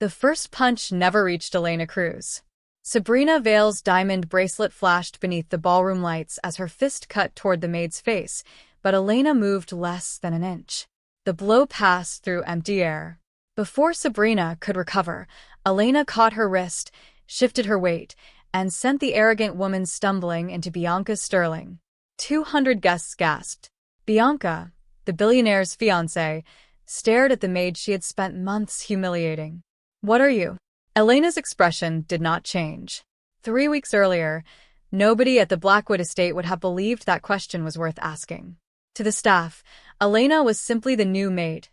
The first punch never reached Elena Cruz. Sabrina Vale's diamond bracelet flashed beneath the ballroom lights as her fist cut toward the maid's face, but Elena moved less than an inch. The blow passed through empty air. Before Sabrina could recover, Elena caught her wrist, shifted her weight, and sent the arrogant woman stumbling into Bianca's sterling. 200 guests gasped. Bianca, the billionaire's fiancée, stared at the maid she had spent months humiliating. "What are you?" Elena's expression did not change. 3 weeks earlier, nobody at the Blackwood estate would have believed that question was worth asking. To the staff, Elena was simply the new maid.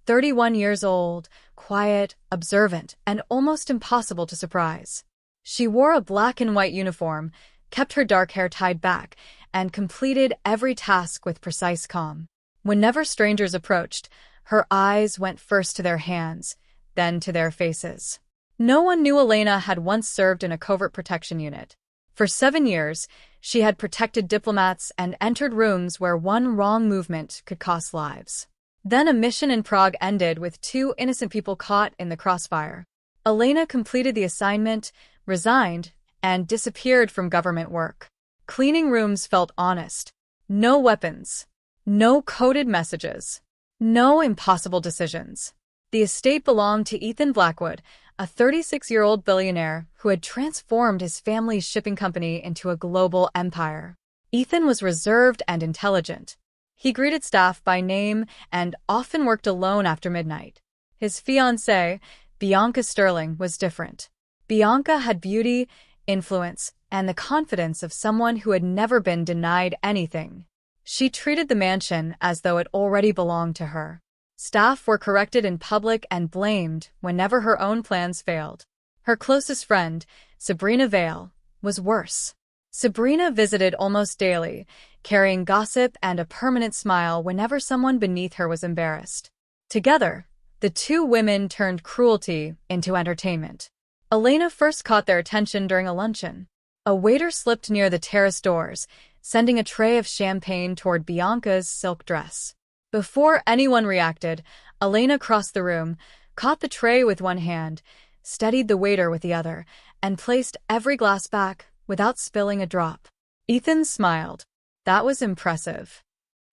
31 years old, quiet, observant, and almost impossible to surprise. She wore a black and white uniform, kept her dark hair tied back, and completed every task with precise calm. Whenever strangers approached, her eyes went first to their hands, then to their faces. No one knew Elena had once served in a covert protection unit. For 7 years, she had protected diplomats and entered rooms where one wrong movement could cost lives. Then a mission in Prague ended with 2 innocent people caught in the crossfire. Elena completed the assignment, resigned, and disappeared from government work. Cleaning rooms felt honest. No weapons. No coded messages. No impossible decisions. The estate belonged to Ethan Blackwood, a 36-year-old billionaire who had transformed his family's shipping company into a global empire. Ethan was reserved and intelligent. He greeted staff by name and often worked alone after midnight. His fiancée, Bianca Sterling, was different. Bianca had beauty, influence, and the confidence of someone who had never been denied anything. She treated the mansion as though it already belonged to her. Staff were corrected in public and blamed whenever her own plans failed. Her closest friend, Sabrina Vale, was worse. Sabrina visited almost daily, carrying gossip and a permanent smile whenever someone beneath her was embarrassed. Together, the 2 women turned cruelty into entertainment. Elena first caught their attention during a luncheon. A waiter slipped near the terrace doors, sending a tray of champagne toward Bianca's silk dress. Before anyone reacted, Elena crossed the room, caught the tray with one hand, steadied the waiter with the other, and placed every glass back without spilling a drop. Ethan smiled. That was impressive.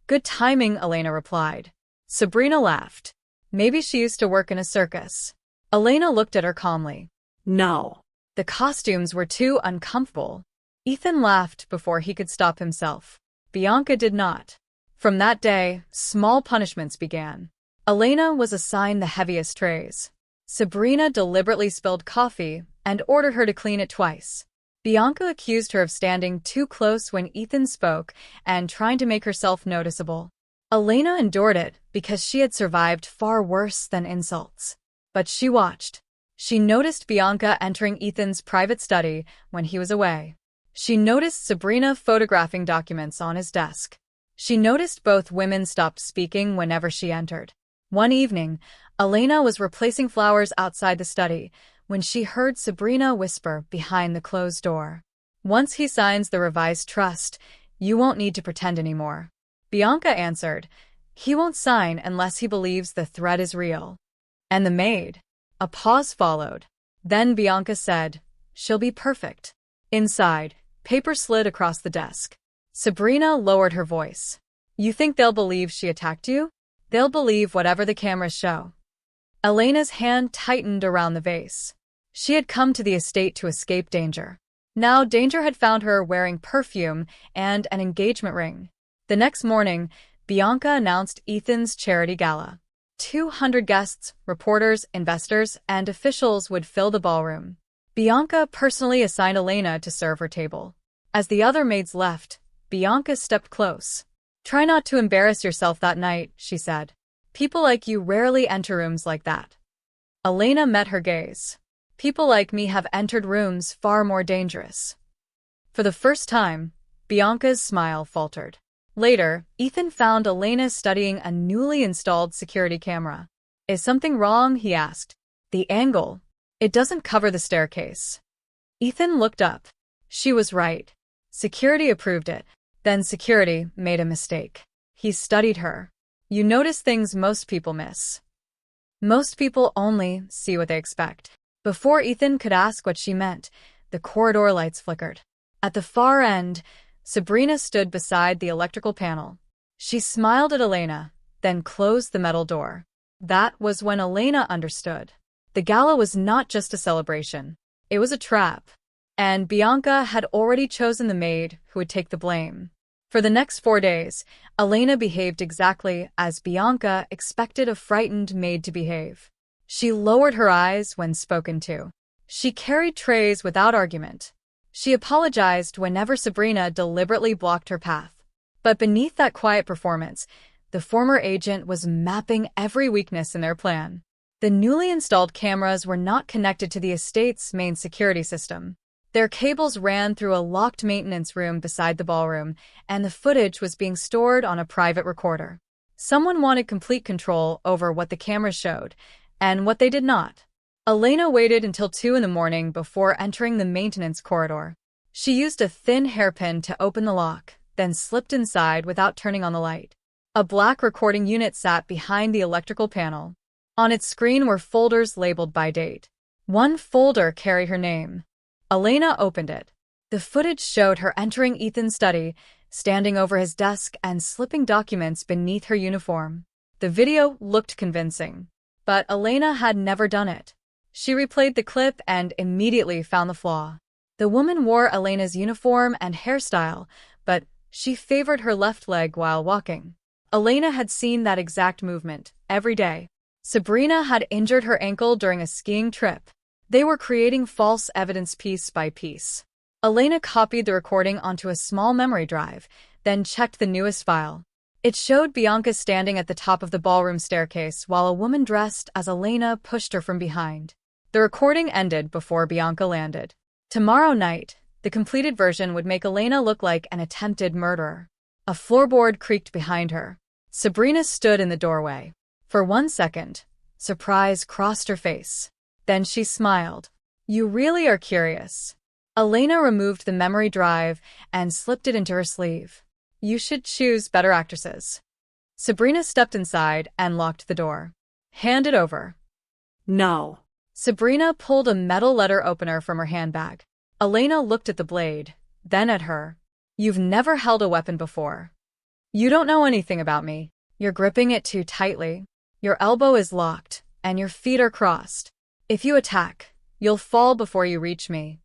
Good timing, Elena replied. Sabrina laughed. Maybe she used to work in a circus. Elena looked at her calmly. No. The costumes were too uncomfortable. Ethan laughed before he could stop himself. Bianca did not. From that day, small punishments began. Elena was assigned the heaviest trays. Sabrina deliberately spilled coffee and ordered her to clean it twice. Bianca accused her of standing too close when Ethan spoke and trying to make herself noticeable. Elena endured it because she had survived far worse than insults. But she watched. She noticed Bianca entering Ethan's private study when he was away. She noticed Sabrina photographing documents on his desk. She noticed both women stopped speaking whenever she entered. One evening, Elena was replacing flowers outside the study when she heard Sabrina whisper behind the closed door. Once he signs the revised trust, you won't need to pretend anymore. Bianca answered, he won't sign unless he believes the threat is real. And the maid? A pause followed. Then Bianca said, she'll be perfect. Inside, paper slid across the desk. Sabrina lowered her voice. You think they'll believe she attacked you? They'll believe whatever the cameras show. Elena's hand tightened around the vase. She had come to the estate to escape danger. Now danger had found her wearing perfume and an engagement ring. The next morning, Bianca announced Ethan's charity gala. 200 guests, reporters, investors, and officials would fill the ballroom. Bianca personally assigned Elena to serve her table. As the other maids left, Bianca stepped close. Try not to embarrass yourself that night, she said. People like you rarely enter rooms like that. Elena met her gaze. People like me have entered rooms far more dangerous. For the first time, Bianca's smile faltered. Later, Ethan found Elena studying a newly installed security camera. Is something wrong? He asked. The angle. It doesn't cover the staircase. Ethan looked up. She was right. Security approved it. Then security made a mistake. He studied her. You notice things most people miss. Most people only see what they expect. Before Ethan could ask what she meant, the corridor lights flickered. At the far end, Sabrina stood beside the electrical panel. She smiled at Elena, then closed the metal door. That was when Elena understood. The gala was not just a celebration. It was a trap. And Bianca had already chosen the maid who would take the blame. For the next 4 days, Elena behaved exactly as Bianca expected a frightened maid to behave. She lowered her eyes when spoken to. She carried trays without argument. She apologized whenever Sabrina deliberately blocked her path. But beneath that quiet performance, the former agent was mapping every weakness in their plan. The newly installed cameras were not connected to the estate's main security system. Their cables ran through a locked maintenance room beside the ballroom, and the footage was being stored on a private recorder. Someone wanted complete control over what the cameras showed, and what they did not. Elena waited until 2 in the morning before entering the maintenance corridor. She used a thin hairpin to open the lock, then slipped inside without turning on the light. A black recording unit sat behind the electrical panel. On its screen were folders labeled by date. One folder carried her name. Elena opened it. The footage showed her entering Ethan's study, standing over his desk and slipping documents beneath her uniform. The video looked convincing, but Elena had never done it. She replayed the clip and immediately found the flaw. The woman wore Elena's uniform and hairstyle, but she favored her left leg while walking. Elena had seen that exact movement every day. Sabrina had injured her ankle during a skiing trip. They were creating false evidence piece by piece. Elena copied the recording onto a small memory drive, then checked the newest file. It showed Bianca standing at the top of the ballroom staircase while a woman dressed as Elena pushed her from behind. The recording ended before Bianca landed. Tomorrow night, the completed version would make Elena look like an attempted murderer. A floorboard creaked behind her. Sabrina stood in the doorway. For 1 second, surprise crossed her face. Then she smiled. You really are curious. Elena removed the memory drive and slipped it into her sleeve. You should choose better actresses. Sabrina stepped inside and locked the door. Hand it over. No. Sabrina pulled a metal letter opener from her handbag. Elena looked at the blade, then at her. You've never held a weapon before. You don't know anything about me. You're gripping it too tightly. Your elbow is locked, and your feet are crossed. If you attack, you'll fall before you reach me.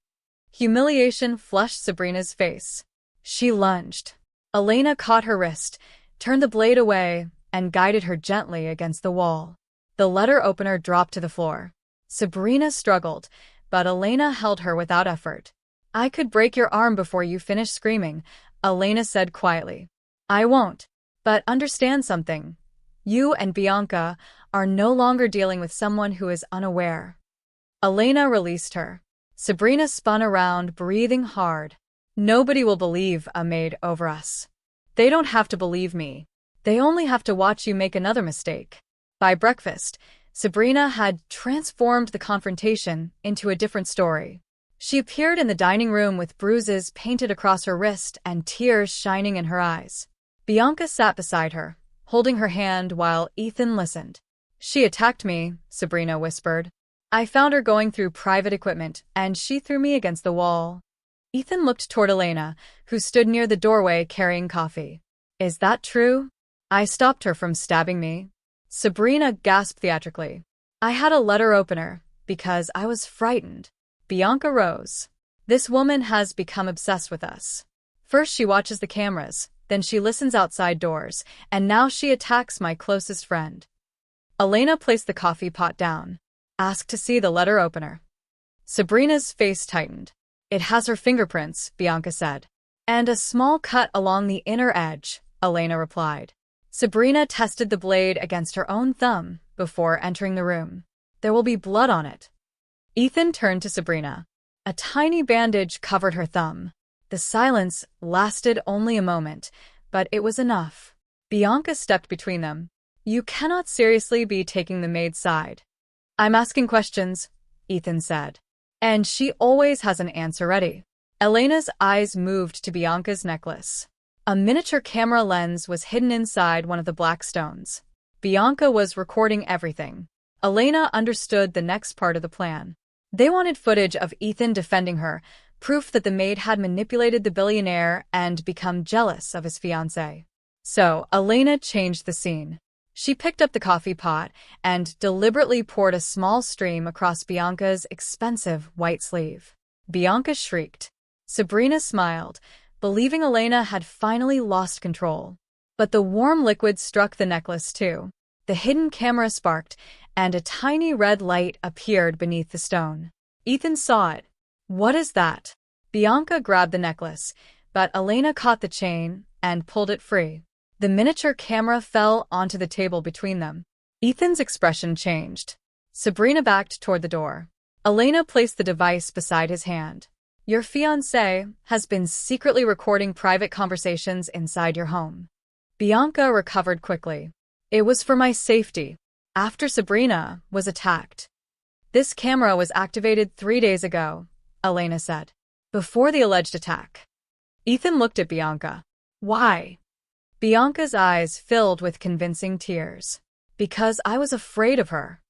Humiliation flushed Sabrina's face. She lunged. Elena caught her wrist, turned the blade away, and guided her gently against the wall. The letter opener dropped to the floor. Sabrina struggled, but Elena held her without effort. I could break your arm before you finish screaming, Elena said quietly. I won't. But understand something. You and Bianca are no longer dealing with someone who is unaware. Elena released her. Sabrina spun around, breathing hard. Nobody will believe a maid over us. They don't have to believe me. They only have to watch you make another mistake. By breakfast, Sabrina had transformed the confrontation into a different story. She appeared in the dining room with bruises painted across her wrist and tears shining in her eyes. Bianca sat beside her, holding her hand while Ethan listened. She attacked me, Sabrina whispered. I found her going through private equipment, and she threw me against the wall. Ethan looked toward Elena, who stood near the doorway carrying coffee. Is that true? I stopped her from stabbing me. Sabrina gasped theatrically. I had a letter opener, because I was frightened. Bianca rose. This woman has become obsessed with us. First she watches the cameras, then she listens outside doors, and now she attacks my closest friend. Elena placed the coffee pot down. Asked to see the letter opener. Sabrina's face tightened. It has her fingerprints, Bianca said. And a small cut along the inner edge, Elena replied. Sabrina tested the blade against her own thumb before entering the room. There will be blood on it. Ethan turned to Sabrina. A tiny bandage covered her thumb. The silence lasted only a moment, but it was enough. Bianca stepped between them. You cannot seriously be taking the maid's side. I'm asking questions, Ethan said. And she always has an answer ready. Elena's eyes moved to Bianca's necklace. A miniature camera lens was hidden inside one of the black stones. Bianca was recording everything. Elena understood the next part of the plan. They wanted footage of Ethan defending her, proof that the maid had manipulated the billionaire and become jealous of his fiancée. So, Elena changed the scene. She picked up the coffee pot and deliberately poured a small stream across Bianca's expensive white sleeve. Bianca shrieked. Sabrina smiled, believing Elena had finally lost control. But the warm liquid struck the necklace too. The hidden camera sparked, and a tiny red light appeared beneath the stone. Ethan saw it. "What is that?" Bianca grabbed the necklace, but Elena caught the chain and pulled it free. The miniature camera fell onto the table between them. Ethan's expression changed. Sabrina backed toward the door. Elena placed the device beside his hand. "Your fiancé has been secretly recording private conversations inside your home." Bianca recovered quickly. "It was for my safety. After Sabrina was attacked." "This camera was activated 3 days ago," Elena said. "Before the alleged attack." Ethan looked at Bianca. "Why?" Bianca's eyes filled with convincing tears. "Because I was afraid of her."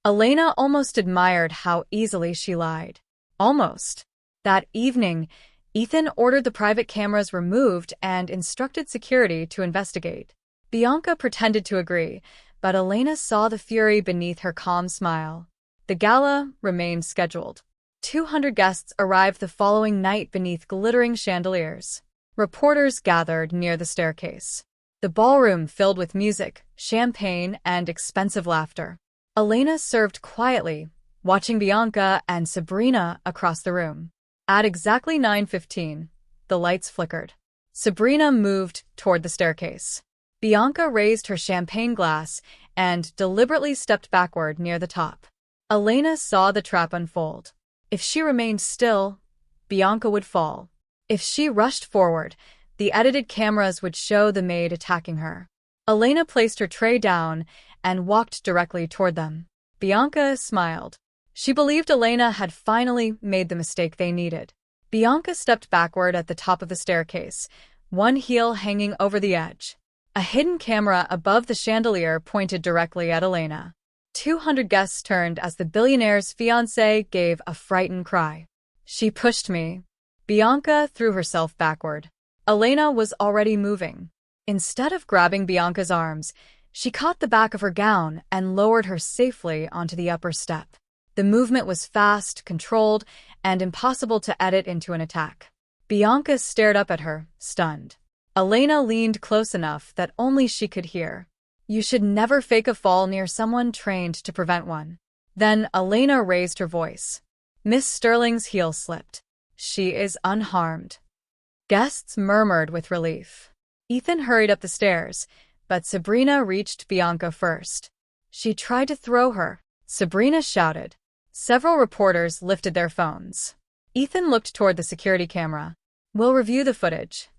Elena almost admired how easily she lied. Almost. That evening, Ethan ordered the private cameras removed and instructed security to investigate. Bianca pretended to agree, but Elena saw the fury beneath her calm smile. The gala remained scheduled. 200 guests arrived the following night beneath glittering chandeliers. Reporters gathered near the staircase. The ballroom filled with music, champagne, and expensive laughter. Elena served quietly, watching Bianca and Sabrina across the room. At exactly 9:15, the lights flickered. Sabrina moved toward the staircase. Bianca raised her champagne glass and deliberately stepped backward near the top. Elena saw the trap unfold. If she remained still, Bianca would fall. If she rushed forward, the edited cameras would show the maid attacking her. Elena placed her tray down and walked directly toward them. Bianca smiled. She believed Elena had finally made the mistake they needed. Bianca stepped backward at the top of the staircase, one heel hanging over the edge. A hidden camera above the chandelier pointed directly at Elena. 200 guests turned as the billionaire's fiancé gave a frightened cry. "She pushed me." Bianca threw herself backward. Elena was already moving. Instead of grabbing Bianca's arms, she caught the back of her gown and lowered her safely onto the upper step. The movement was fast, controlled, and impossible to edit into an attack. Bianca stared up at her, stunned. Elena leaned close enough that only she could hear. "You should never fake a fall near someone trained to prevent one." Then Elena raised her voice. Miss Sterling's heel slipped. "She is unharmed." Guests murmured with relief. Ethan hurried up the stairs, but Sabrina reached Bianca first. She tried to throw her. Sabrina shouted. Several reporters lifted their phones. Ethan looked toward the security camera. "We'll review the footage."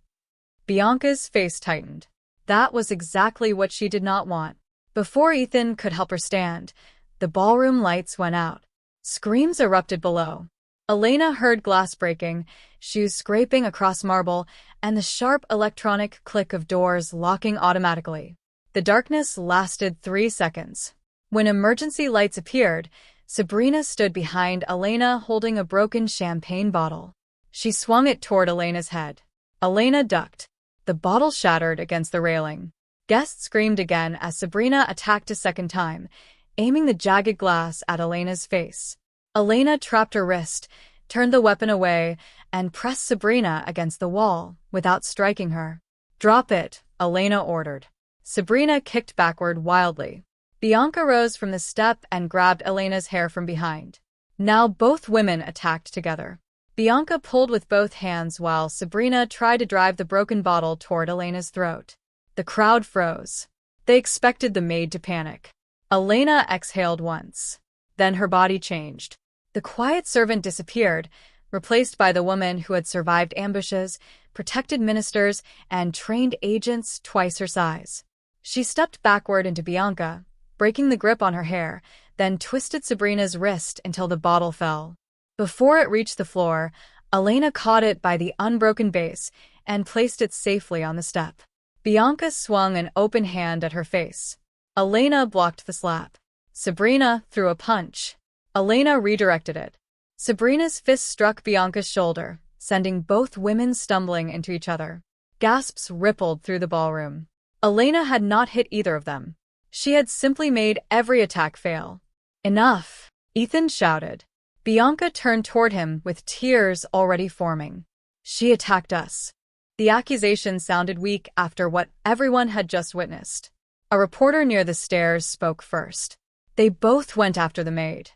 Bianca's face tightened. That was exactly what she did not want. Before Ethan could help her stand, the ballroom lights went out. Screams erupted below. Elena heard glass breaking, shoes scraping across marble, and the sharp electronic click of doors locking automatically. The darkness lasted 3 seconds. When emergency lights appeared, Sabrina stood behind Elena holding a broken champagne bottle. She swung it toward Elena's head. Elena ducked. The bottle shattered against the railing. Guests screamed again as Sabrina attacked a second time, aiming the jagged glass at Elena's face. Elena trapped her wrist, turned the weapon away, and pressed Sabrina against the wall without striking her. "Drop it," Elena ordered. Sabrina kicked backward wildly. Bianca rose from the step and grabbed Elena's hair from behind. Now both women attacked together. Bianca pulled with both hands while Sabrina tried to drive the broken bottle toward Elena's throat. The crowd froze. They expected the maid to panic. Elena exhaled once. Then her body changed. The quiet servant disappeared, replaced by the woman who had survived ambushes, protected ministers, and trained agents twice her size. She stepped backward into Bianca, breaking the grip on her hair, then twisted Sabrina's wrist until the bottle fell. Before it reached the floor, Elena caught it by the unbroken base and placed it safely on the step. Bianca swung an open hand at her face. Elena blocked the slap. Sabrina threw a punch. Elena redirected it. Sabrina's fist struck Bianca's shoulder, sending both women stumbling into each other. Gasps rippled through the ballroom. Elena had not hit either of them. She had simply made every attack fail. Enough! Ethan shouted. Bianca turned toward him with tears already forming. She attacked us. The accusation sounded weak after what everyone had just witnessed. A reporter near the stairs spoke first. They both went after the maid.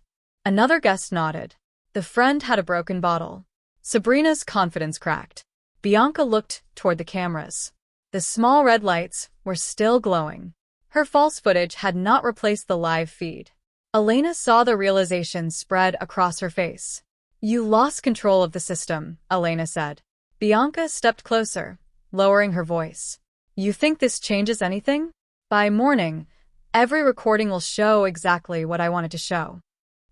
Another guest nodded. The friend had a broken bottle. Sabrina's confidence cracked. Bianca looked toward the cameras. The small red lights were still glowing. Her false footage had not replaced the live feed. Elena saw the realization spread across her face. You lost control of the system, Elena said. Bianca stepped closer, lowering her voice. You think this changes anything? By morning, every recording will show exactly what I wanted to show.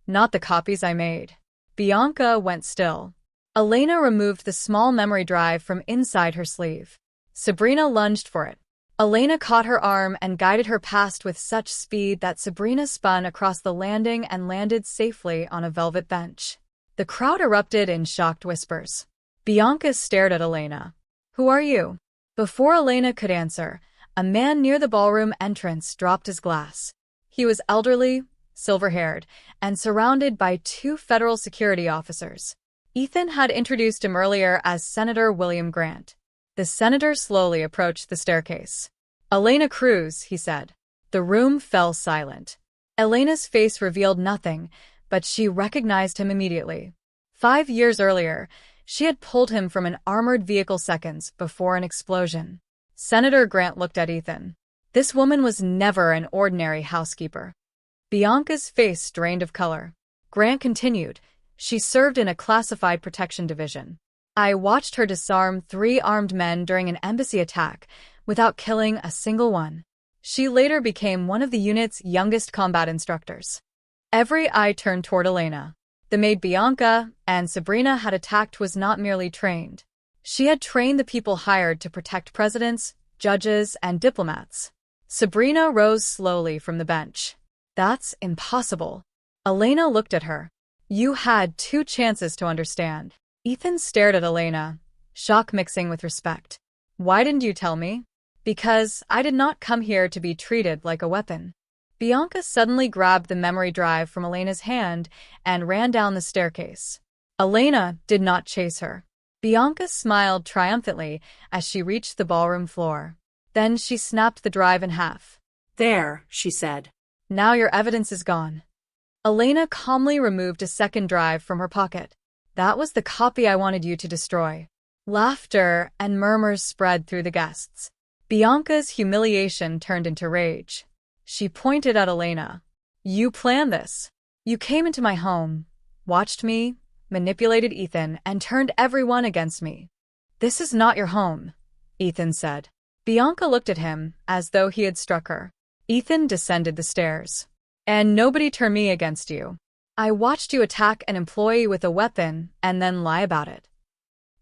Not the copies I made. Bianca went still. Elena removed the small memory drive from inside her sleeve. Sabrina lunged for it. Elena caught her arm and guided her past with such speed that Sabrina spun across the landing and landed safely on a velvet bench. The crowd erupted in shocked whispers. Bianca stared at Elena. Who are you? Before Elena could answer, a man near the ballroom entrance dropped his glass. He was elderly, silver-haired, and surrounded by two federal security officers. Ethan had introduced him earlier as Senator William Grant. The senator slowly approached the staircase. Elena Cruz, he said. The room fell silent. Elena's face revealed nothing, but she recognized him immediately. 5 years earlier, she had pulled him from an armored vehicle seconds before an explosion. Senator Grant looked at Ethan. This woman was never an ordinary housekeeper. Bianca's face drained of color. Grant continued. She served in a classified protection division. I watched her disarm 3 armed men during an embassy attack without killing a single one. She later became one of the unit's youngest combat instructors. Every eye turned toward Elena. The maid Bianca and Sabrina had attacked was not merely trained. She had trained the people hired to protect presidents, judges, and diplomats. Sabrina rose slowly from the bench. That's impossible. Elena looked at her. You had 2 chances to understand. Ethan stared at Elena, shock mixing with respect. Why didn't you tell me? Because I did not come here to be treated like a weapon. Bianca suddenly grabbed the memory drive from Elena's hand and ran down the staircase. Elena did not chase her. Bianca smiled triumphantly as she reached the ballroom floor. Then she snapped the drive in half. There, she said. Now your evidence is gone. Elena calmly removed a second drive from her pocket. That was the copy I wanted you to destroy. Laughter and murmurs spread through the guests. Bianca's humiliation turned into rage. She pointed at Elena. You planned this. You came into my home, watched me, manipulated Ethan, and turned everyone against me. This is not your home, Ethan said. Bianca looked at him as though he had struck her. Ethan descended the stairs. And nobody turned me against you. I watched you attack an employee with a weapon and then lie about it.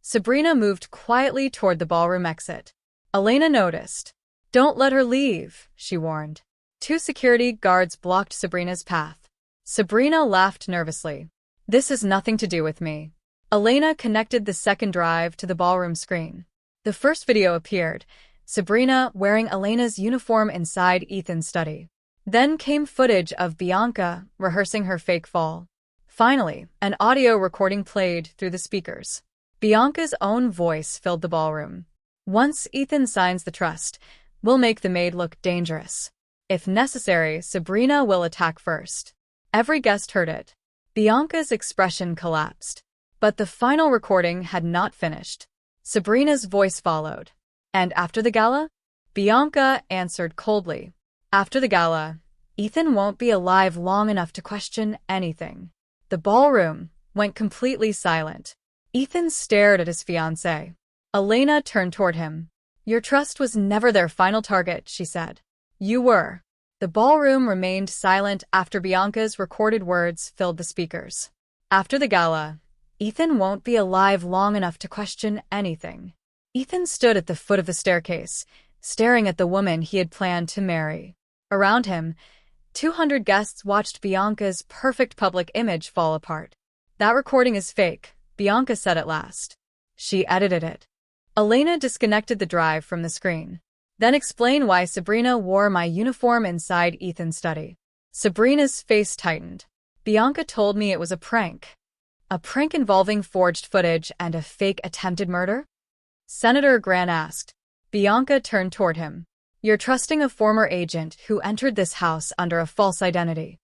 Sabrina moved quietly toward the ballroom exit. Elena noticed. Don't let her leave, she warned. 2 security guards blocked Sabrina's path. Sabrina laughed nervously. This has nothing to do with me. Elena connected the second drive to the ballroom screen. The first video appeared, Sabrina wearing Elena's uniform inside Ethan's study. Then came footage of Bianca rehearsing her fake fall. Finally, an audio recording played through the speakers. Bianca's own voice filled the ballroom. Once Ethan signs the trust, we'll make the maid look dangerous. If necessary, Sabrina will attack first. Every guest heard it. Bianca's expression collapsed. But the final recording had not finished. Sabrina's voice followed. And after the gala? Bianca answered coldly. After the gala, Ethan won't be alive long enough to question anything. The ballroom went completely silent. Ethan stared at his fiancée. Elena turned toward him. Your trust was never their final target, she said. You were. The ballroom remained silent after Bianca's recorded words filled the speakers. After the gala, Ethan won't be alive long enough to question anything. Ethan stood at the foot of the staircase, staring at the woman he had planned to marry. Around him, 200 guests watched Bianca's perfect public image fall apart. That recording is fake, Bianca said at last. She edited it. Elena disconnected the drive from the screen. Then explain why Sabrina wore my uniform inside Ethan's study. Sabrina's face tightened. Bianca told me it was a prank. A prank involving forged footage and a fake attempted murder? Senator Grant asked. Bianca turned toward him. You're trusting a former agent who entered this house under a false identity.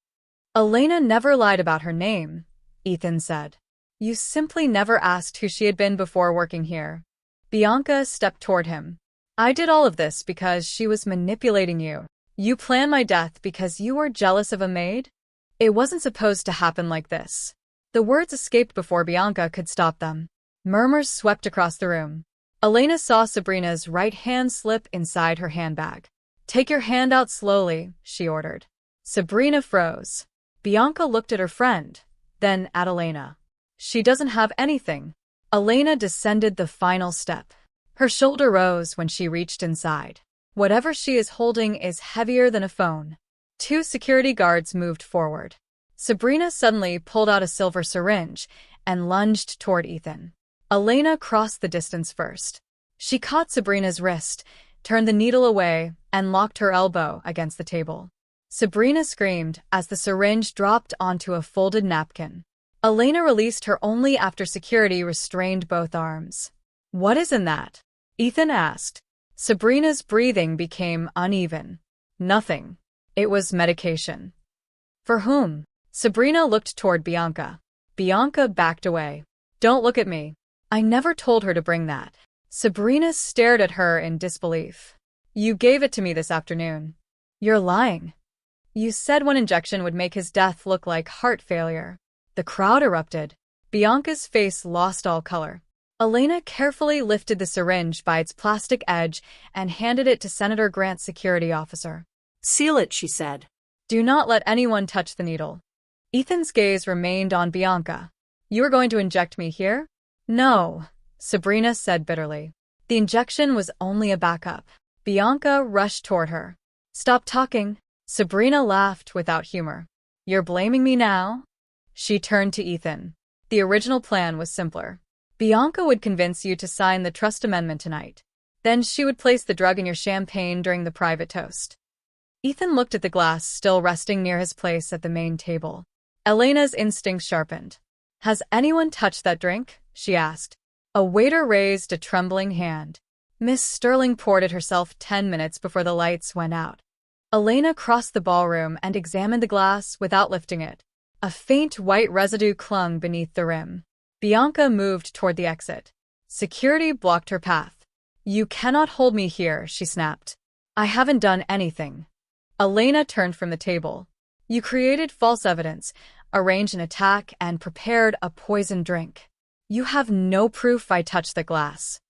Elena never lied about her name, Ethan said. You simply never asked who she had been before working here. Bianca stepped toward him. I did all of this because she was manipulating you. You planned my death because you were jealous of a maid? It wasn't supposed to happen like this. The words escaped before Bianca could stop them. Murmurs swept across the room. Elena saw Sabrina's right hand slip inside her handbag. Take your hand out slowly, she ordered. Sabrina froze. Bianca looked at her friend, then at Elena. She doesn't have anything. Elena descended the final step. Her shoulder rose when she reached inside. Whatever she is holding is heavier than a phone. 2 security guards moved forward. Sabrina suddenly pulled out a silver syringe and lunged toward Ethan. Elena crossed the distance first. She caught Sabrina's wrist, turned the needle away, and locked her elbow against the table. Sabrina screamed as the syringe dropped onto a folded napkin. Elena released her only after security restrained both arms. What is in that? Ethan asked. Sabrina's breathing became uneven. Nothing. It was medication. For whom? Sabrina looked toward Bianca. Bianca backed away. Don't look at me. I never told her to bring that. Sabrina stared at her in disbelief. You gave it to me this afternoon. You're lying. You said one injection would make his death look like heart failure. The crowd erupted. Bianca's face lost all color. Elena carefully lifted the syringe by its plastic edge and handed it to Senator Grant's security officer. Seal it, she said. Do not let anyone touch the needle. Ethan's gaze remained on Bianca. You are going to inject me here? No, Sabrina said bitterly. The injection was only a backup. Bianca rushed toward her. Stop talking. Sabrina laughed without humor. You're blaming me now? She turned to Ethan. The original plan was simpler. Bianca would convince you to sign the trust amendment tonight. Then she would place the drug in your champagne during the private toast. Ethan looked at the glass still resting near his place at the main table. Elena's instincts sharpened. Has anyone touched that drink? She asked. A waiter raised a trembling hand. Miss Sterling poured it herself 10 minutes before the lights went out. Elena crossed the ballroom and examined the glass without lifting it. A faint white residue clung beneath the rim. Bianca moved toward the exit. Security blocked her path. You cannot hold me here, she snapped. I haven't done anything. Elena turned from the table. You created false evidence, arranged an attack, and prepared a poisoned drink. You have no proof I touched the glass.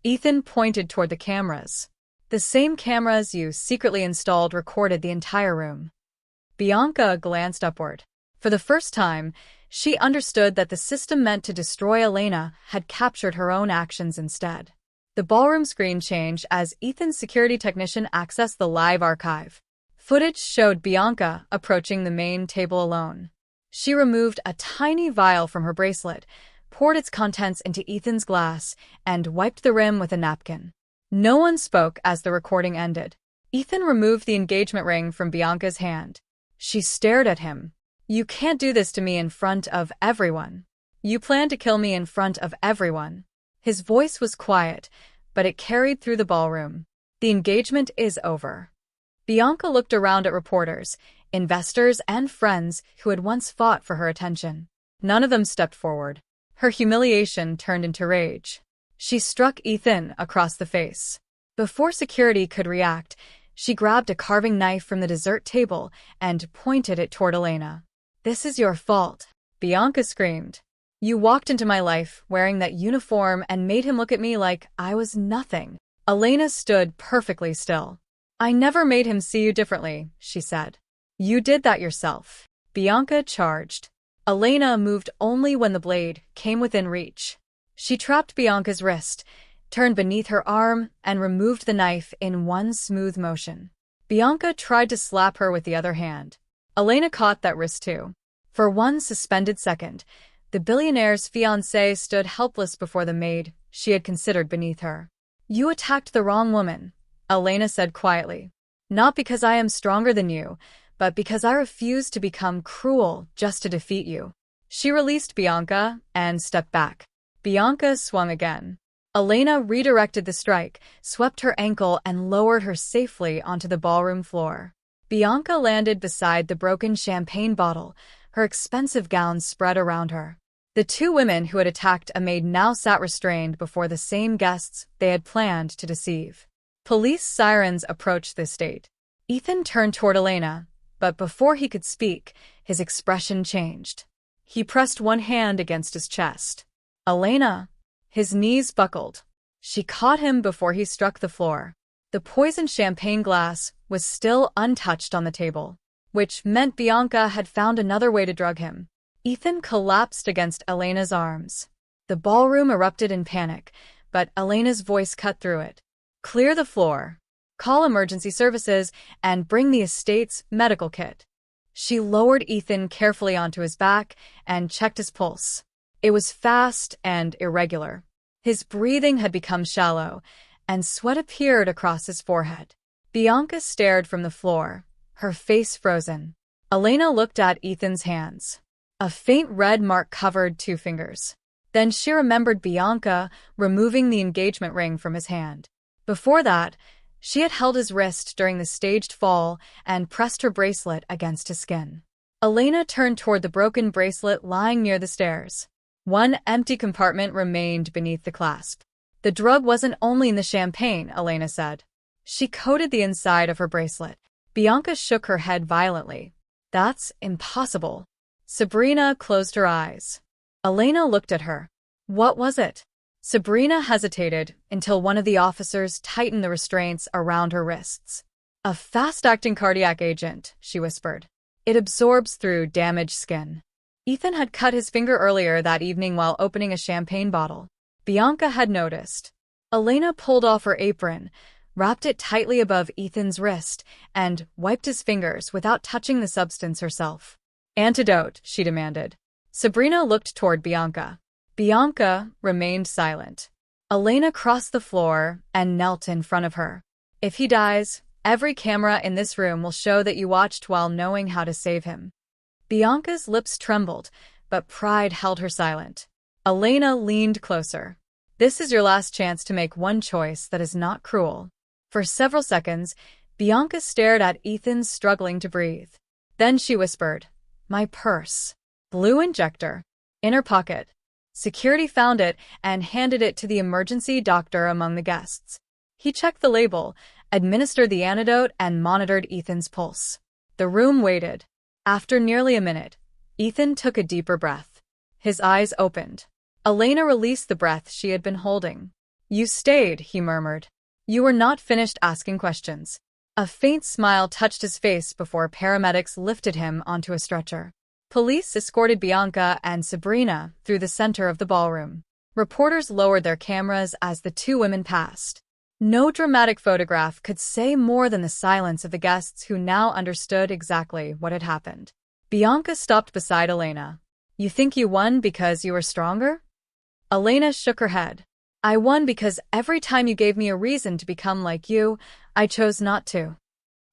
Ethan pointed toward the cameras. The same cameras you secretly installed recorded the entire room. Bianca glanced upward. For the first time, she understood that the system meant to destroy Elena had captured her own actions instead. The ballroom screen changed as Ethan's security technician accessed the live archive. Footage showed Bianca approaching the main table alone. She removed a tiny vial from her bracelet, poured its contents into Ethan's glass, and wiped the rim with a napkin. No one spoke as the recording ended. Ethan removed the engagement ring from Bianca's hand. She stared at him. You can't do this to me in front of everyone. You plan to kill me in front of everyone. His voice was quiet, but it carried through the ballroom. The engagement is over. Bianca looked around at reporters, investors, and friends who had once fought for her attention. None of them stepped forward. Her humiliation turned into rage. She struck Ethan across the face. Before security could react, she grabbed a carving knife from the dessert table and pointed it toward Elena. This is your fault, Bianca screamed. You walked into my life wearing that uniform and made him look at me like I was nothing. Elena stood perfectly still. I never made him see you differently, she said. You did that yourself. Bianca charged. Elena moved only when the blade came within reach. She trapped Bianca's wrist, turned beneath her arm, and removed the knife in one smooth motion. Bianca tried to slap her with the other hand. Elena caught that wrist too. For one suspended second, the billionaire's fiancée stood helpless before the maid she had considered beneath her. "You attacked the wrong woman," Elena said quietly. "Not because I am stronger than you, but because I refuse to become cruel just to defeat you." She released Bianca and stepped back. Bianca swung again. Elena redirected the strike, swept her ankle, and lowered her safely onto the ballroom floor. Bianca landed beside the broken champagne bottle, her expensive gown spread around her. The two women who had attacked a maid now sat restrained before the same guests they had planned to deceive. Police sirens approached the estate. Ethan turned toward Elena, but before he could speak, his expression changed. He pressed one hand against his chest. "Elena!" His knees buckled. She caught him before he struck the floor. The poisoned champagne glass was still untouched on the table, which meant Bianca had found another way to drug him. Ethan collapsed against Elena's arms. The ballroom erupted in panic, but Elena's voice cut through it. "Clear the floor. Call emergency services and bring the estate's medical kit." She lowered Ethan carefully onto his back and checked his pulse. It was fast and irregular. His breathing had become shallow, and sweat appeared across his forehead. Bianca stared from the floor, her face frozen. Elena looked at Ethan's hands. A faint red mark covered 2 fingers. Then she remembered Bianca removing the engagement ring from his hand. Before that, she had held his wrist during the staged fall and pressed her bracelet against his skin. Elena turned toward the broken bracelet lying near the stairs. One empty compartment remained beneath the clasp. "The drug wasn't only in the champagne," Elena said. She coated the inside of her bracelet. Bianca shook her head violently. "That's impossible." Sabrina closed her eyes. Elena looked at her. "What was it?" Sabrina hesitated until one of the officers tightened the restraints around her wrists. "A fast-acting cardiac agent," she whispered. "It absorbs through damaged skin." Ethan had cut his finger earlier that evening while opening a champagne bottle. Bianca had noticed. Elena pulled off her apron, wrapped it tightly above Ethan's wrist, and wiped his fingers without touching the substance herself. "Antidote," she demanded. Sabrina looked toward Bianca. Bianca remained silent. Elena crossed the floor and knelt in front of her. "If he dies, every camera in this room will show that you watched while knowing how to save him." Bianca's lips trembled, but pride held her silent. Elena leaned closer. "This is your last chance to make one choice that is not cruel." For several seconds, Bianca stared at Ethan struggling to breathe. Then she whispered, "My purse." "Blue injector. In her pocket." Security found it and handed it to the emergency doctor among the guests. He checked the label, administered the antidote, and monitored Ethan's pulse. The room waited. After nearly a minute, Ethan took a deeper breath. His eyes opened. Elena released the breath she had been holding. "You stayed," he murmured. "You were not finished asking questions." A faint smile touched his face before paramedics lifted him onto a stretcher. Police escorted Bianca and Sabrina through the center of the ballroom. Reporters lowered their cameras as the two women passed. No dramatic photograph could say more than the silence of the guests who now understood exactly what had happened. Bianca stopped beside Elena. "You think you won because you were stronger?" Elena shook her head. "I won because every time you gave me a reason to become like you, I chose not to."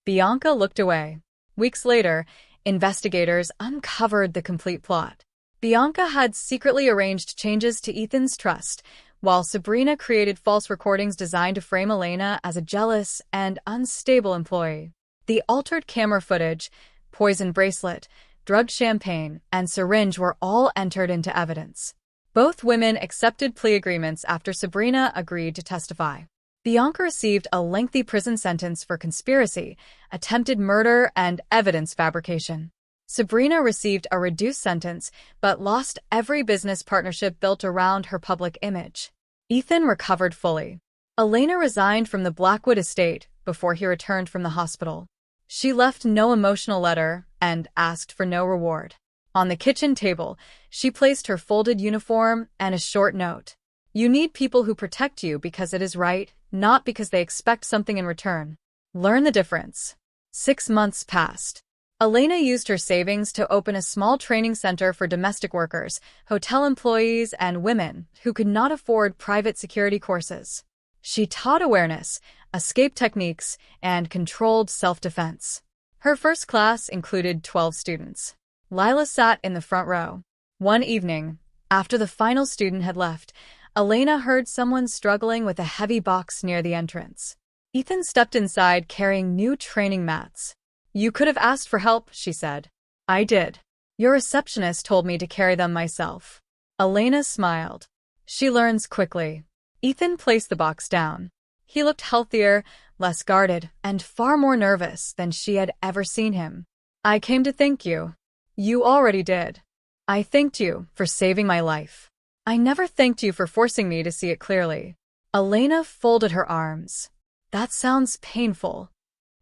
Bianca looked away. Weeks later, investigators uncovered the complete plot. Bianca had secretly arranged changes to Ethan's trust, while Sabrina created false recordings designed to frame Elena as a jealous and unstable employee. The altered camera footage, poison bracelet, drugged champagne, and syringe were all entered into evidence. Both women accepted plea agreements after Sabrina agreed to testify. Bianca received a lengthy prison sentence for conspiracy, attempted murder, and evidence fabrication. Sabrina received a reduced sentence, but lost every business partnership built around her public image. Ethan recovered fully. Elena resigned from the Blackwood estate before he returned from the hospital. She left no emotional letter and asked for no reward. On the kitchen table, she placed her folded uniform and a short note. "You need people who protect you because it is right, not because they expect something in return. Learn the difference." 6 months passed. Elena used her savings to open a small training center for domestic workers, hotel employees, and women who could not afford private security courses. She taught awareness, escape techniques, and controlled self-defense. Her first class included 12 students. Lila sat in the front row. One evening, after the final student had left, Elena heard someone struggling with a heavy box near the entrance. Ethan stepped inside carrying new training mats. "You could have asked for help," she said. "I did. Your receptionist told me to carry them myself." Elena smiled. "She learns quickly." Ethan placed the box down. He looked healthier, less guarded, and far more nervous than she had ever seen him. "I came to thank you." "You already did. I thanked you for saving my life. I never thanked you for forcing me to see it clearly." Elena folded her arms. "That sounds painful."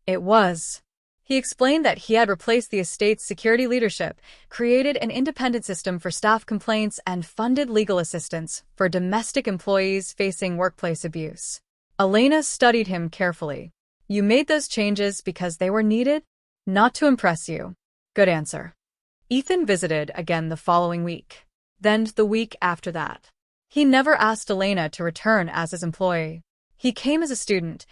It was. He explained that he had replaced the estate's security leadership, created an independent system for staff complaints, and funded legal assistance for domestic employees facing workplace abuse. Elena studied him carefully. "You made those changes because they were needed? Not to impress you." "Good answer." Ethan visited again the following week. Then the week after that. He never asked Elena to return as his employee. He came as a student,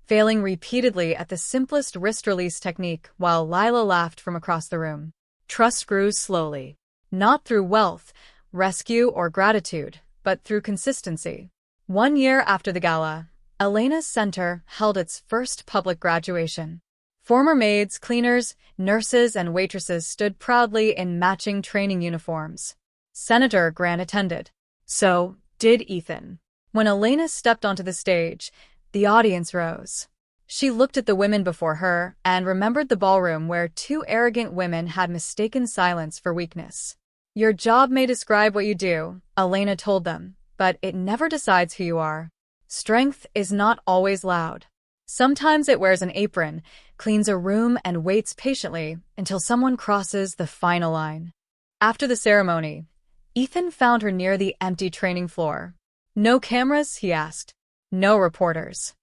failing repeatedly at the simplest wrist release technique while Lila laughed from across the room. Trust grew slowly. Not through wealth, rescue, or gratitude, but through consistency. 1 year after the gala, Elena's center held its first public graduation. Former maids, cleaners, nurses, and waitresses stood proudly in matching training uniforms. Senator Grant attended. So did Ethan. When Elena stepped onto the stage, the audience rose. She looked at the women before her and remembered the ballroom where 2 arrogant women had mistaken silence for weakness. "Your job may describe what you do," Elena told them, "but it never decides who you are. Strength is not always loud. Sometimes it wears an apron, cleans a room, and waits patiently until someone crosses the final line." After the ceremony, Ethan found her near the empty training floor. "No cameras?" he asked. "No reporters.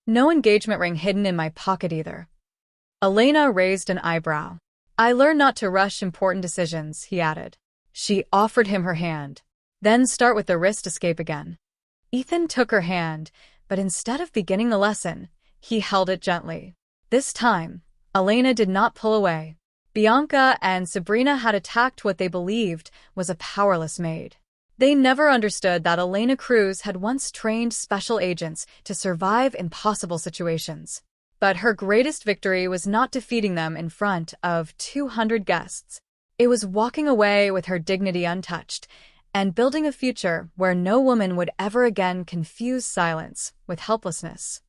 No engagement ring hidden in my pocket either." Elena raised an eyebrow. "I learned not to rush important decisions," he added. She offered him her hand. "Then start with the wrist escape again." Ethan took her hand, but instead of beginning the lesson, he held it gently. This time, Elena did not pull away. Bianca and Sabrina had attacked what they believed was a powerless maid. They never understood that Elena Cruz had once trained special agents to survive impossible situations. But her greatest victory was not defeating them in front of 200 guests. It was walking away with her dignity untouched and building a future where no woman would ever again confuse silence with helplessness.